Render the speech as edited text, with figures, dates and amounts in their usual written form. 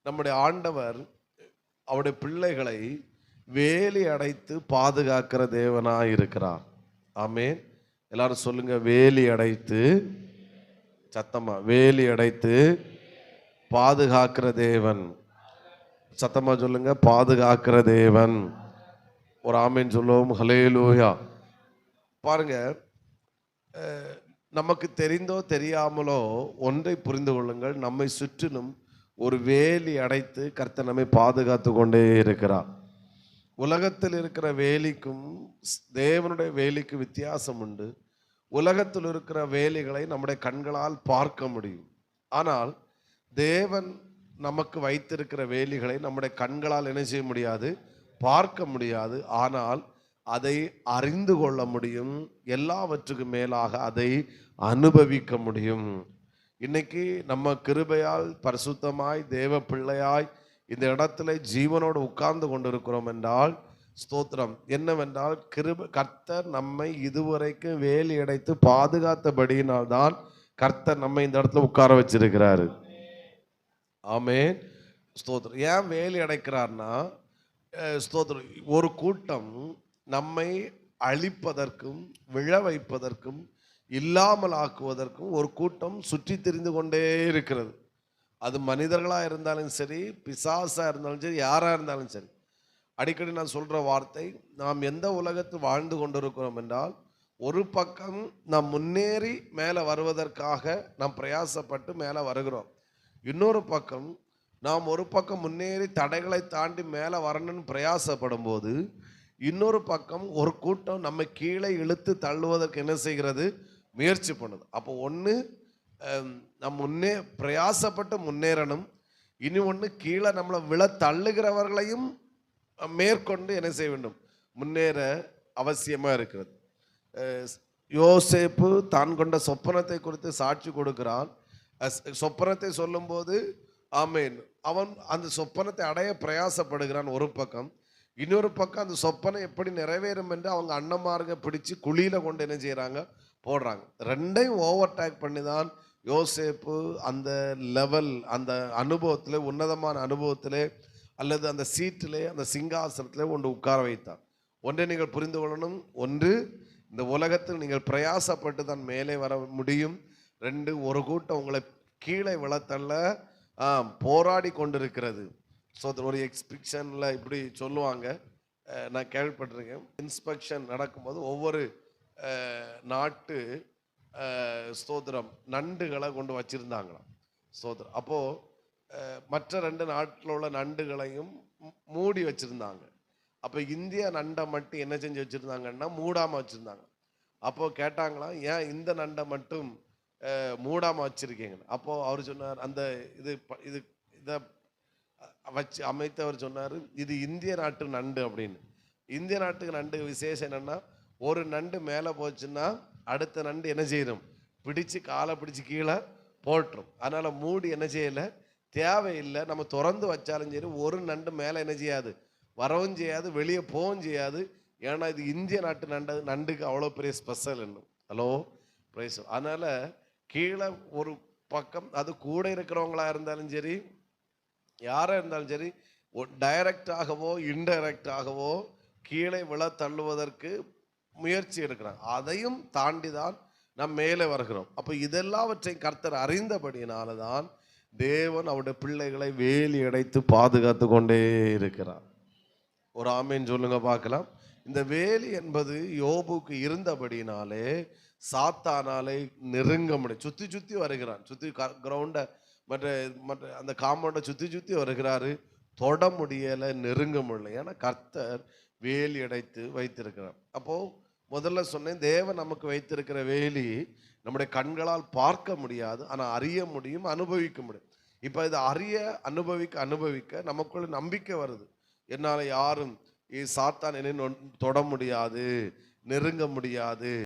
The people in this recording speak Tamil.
நம்முடைய ஆண்டவர் அவருடைய பிள்ளைகளை வேலி அடைத்து பாதுகாக்கிற தேவனாய் இருக்கிறார். ஆமென். எல்லாரும் சொல்லுங்க, வேலி அடைத்து, சத்தமா வேலி அடைத்து பாதுகாக்கிற தேவன். சத்தமா சொல்லுங்க, பாதுகாக்கிற தேவன். ஒரு ஆமென் சொல்லுவோம். ஹல்லேலூயா. பாருங்க, நமக்கு தெரிந்தோ தெரியாமலோ ஒன்றை புரிந்து கொள்ளுங்கள், நம்மை சுற்றிலும் ஒரு வேலி அடைத்து கர்த்தர் நம்மை பாதுகாத்து கொண்டே இருக்கிறார். உலகத்தில் இருக்கிற வேலிக்கும் தேவனுடைய வேலிக்கும் வித்தியாசம் உண்டு. உலகத்தில் இருக்கிற வேலிகளை நம்முடைய கண்களால் பார்க்க முடியும். ஆனால் தேவன் நமக்கு வைத்திருக்கிற வேலிகளை நம்முடைய கண்களால் என்ன செய்ய முடியாது, பார்க்க முடியாது. ஆனால் அதை அறிந்து கொள்ள முடியும். எல்லாவற்றுக்கும் மேலாக அதை அனுபவிக்க முடியும். இன்னைக்கு நம்ம கிருபையால் பரிசுத்தமாய் தேவ பிள்ளையாய் இந்த இடத்துல ஜீவனோடு உட்கார்ந்து கொண்டிருக்கிறோம் என்றால் ஸ்தோத்திரம். என்னவென்றால் கர்த்தர் நம்மை இதுவரைக்கும் வேலி அடைத்து பாதுகாத்தபடியினால்தான் கர்த்தர் நம்மை இந்த இடத்துல உட்கார வச்சிருக்கிறாரு. ஆமென். ஸ்தோத்திரம். ஏன் வேலி அடைக்கிறார்னா, ஸ்தோத்திரம், ஒரு கூட்டம் நம்மை அழிப்பதற்கும் விழ வைப்பதற்கும் இல்லாமல் ஆக்குவதற்கும் ஒரு கூட்டம் சுற்றி திரிந்து கொண்டே இருக்கிறது. அது மனிதர்களாக இருந்தாலும் சரி, பிசாசாக இருந்தாலும் சரி, யாராக இருந்தாலும் சரி. அடிக்கடி நான் சொல்கிற வார்த்தை, நாம் எந்த உலகத்தில் வாழ்ந்து கொண்டிருக்கிறோம் என்றால், ஒரு பக்கம் நாம் முன்னேறி மேலே வருவதற்காக நாம் பிரயாசப்பட்டு மேலே வருகிறோம். இன்னொரு பக்கம் நாம் ஒரு பக்கம் முன்னேறி தடைகளை தாண்டி மேலே வரணும்னு பிரயாசப்படும் போது, இன்னொரு பக்கம் ஒரு கூட்டம் நம்ம கீழே இழுத்து தள்ளுவதற்கு என்ன செய்கிறது, முயற்சி பண்ணுது. அப்போ ஒன்று நம் பிரயாசப்பட்டு முன்னேறணும். இனி ஒன்று கீழே நம்மளை விழ தள்ளுகிறவர்களையும் மேற்கொண்டு என்ன செய்ய வேண்டும், முன்னேற அவசியமாக இருக்கிறது. யோசேப்பு தான் கொண்ட சொப்பனத்தை குறித்து சாட்சி கொடுக்கிறான். சொப்பனத்தை சொல்லும்போது ஆமேன், அவன் அந்த சொப்பனத்தை அடைய பிரயாசப்படுகிறான் ஒரு பக்கம். இன்னொரு பக்கம் அந்த சொப்பனை எப்படி நிறைவேறும் என்று அவங்க அண்ணமாருங்க பிடிச்சு குழியில் கொண்டு என்ன செய்கிறாங்க, போடுறாங்க. ரெண்டையும் ஓவர்டேக் பண்ணி தான் யோசேப்பு அந்த லெவல், அந்த அனுபவத்தில், உன்னதமான அனுபவத்திலே அல்லது அந்த சீட்டிலே, அந்த சிங்காசனத்திலே ஒன்று உட்கார வைத்தார். ஒன்றை நீங்கள் புரிந்து கொள்ளணும். ஒன்று, இந்த உலகத்தில் நீங்கள் பிரயாசப்பட்டு தான் மேலே வர முடியும். ரெண்டு, ஒரு கூட்டம் உங்களை கீழே விழத்தள்ள போராடி கொண்டிருக்கிறது. ஸோ ஒரு எக்ஸ்பிக்ஷனில் இப்படி சொல்லுவாங்க, நான் கேள்விப்பட்டிருக்கேன். இன்ஸ்பெக்ஷன் நடக்கும்போது ஒவ்வொரு நாட்டு ஸ்தோத்திரம் நண்டுகளை கொண்டு வச்சுருந்தாங்களாம். ஸ்தோத்திரம். அப்போது மற்ற ரெண்டு நாட்டில் உள்ள நண்டுகளையும் மூடி வச்சுருந்தாங்க. அப்போ இந்திய நண்டை மட்டும் என்ன செஞ்சு வச்சுருந்தாங்கன்னா மூடாமல் வச்சுருந்தாங்க. அப்போது கேட்டாங்களாம், ஏன் இந்த நண்டை மட்டும் மூடாமல் வச்சுருக்கீங்க? அப்போது அவர் சொன்னார், அந்த இதை வச்சு அமைத்தவர் சொன்னார், இது இந்திய நாட்டு நண்டு அப்படின்னு. இந்திய நாட்டுக்கு நண்டு விசேஷம் என்னென்னா, ஒரு நண்டு மேலே போச்சுன்னா அடுத்த நண்டு என்ன செய்யணும், பிடிச்சு காலை பிடிச்சி கீழே போட்டுரும். அதனால் மூடி என்ன செய்யலை, தேவையில்லை. நம்ம திறந்து வச்சாலும் சரி ஒரு நண்டு மேலே என்ன செய்யாது, வரவும் செய்யாது, வெளியே போகவும் செய்யாது. ஏன்னா இது இந்திய நாட்டு நண்டுக்கு அவ்வளோ பெரிய ஸ்பெஷல் இன்னும். Hello price. அதனால் கீழே ஒரு பக்கம், அது கூட இருக்கிறவங்களா இருந்தாலும் சரி, யாராக இருந்தாலும் சரி, டைரக்டாகவோ இன்டைரக்டாகவோ கீழே விழ தள்ளுவதற்கு முயற்சி எடுக்கிறாங்க. அதையும் தாண்டி தான் நாம் மேலே வருகிறோம். அப்போ இதெல்லாவற்றையும் கர்த்தர் அறிந்தபடியினால தான் தேவன் அவருடைய பிள்ளைகளை வேலி அடைத்து பாதுகாத்து கொண்டே இருக்கிறார். ஒரு ஆமேன் சொல்லுங்க பார்க்கலாம். இந்த வேலி என்பது யோபுக்கு இருந்தபடினாலே சாத்தானாலே நெருங்க முடியும். சுற்றி சுற்றி வருகிறான், சுற்றி கிரவுண்டை மற்ற அந்த காம்பவுண்டை சுற்றி சுற்றி வருகிறாரு. தொட முடியலை, நெருங்க முடியலை. ஏன்னா கர்த்தர் வேலி அடைத்து வைத்திருக்கிறார். அப்போது முதல்ல சொன்னேன், தேவன் நமக்கு வைத்திருக்கிற வேலி நம்முடைய கண்களால் பார்க்க முடியாது, ஆனால் அறிய முடியும், அனுபவிக்க முடியும். இப்போ இதை அறிய அனுபவிக்க நமக்குள்ள நம்பிக்கை வருது. என்னால் யாரும் சாத்தான் என்னை தொட முடியாது, நெருங்க முடியாது.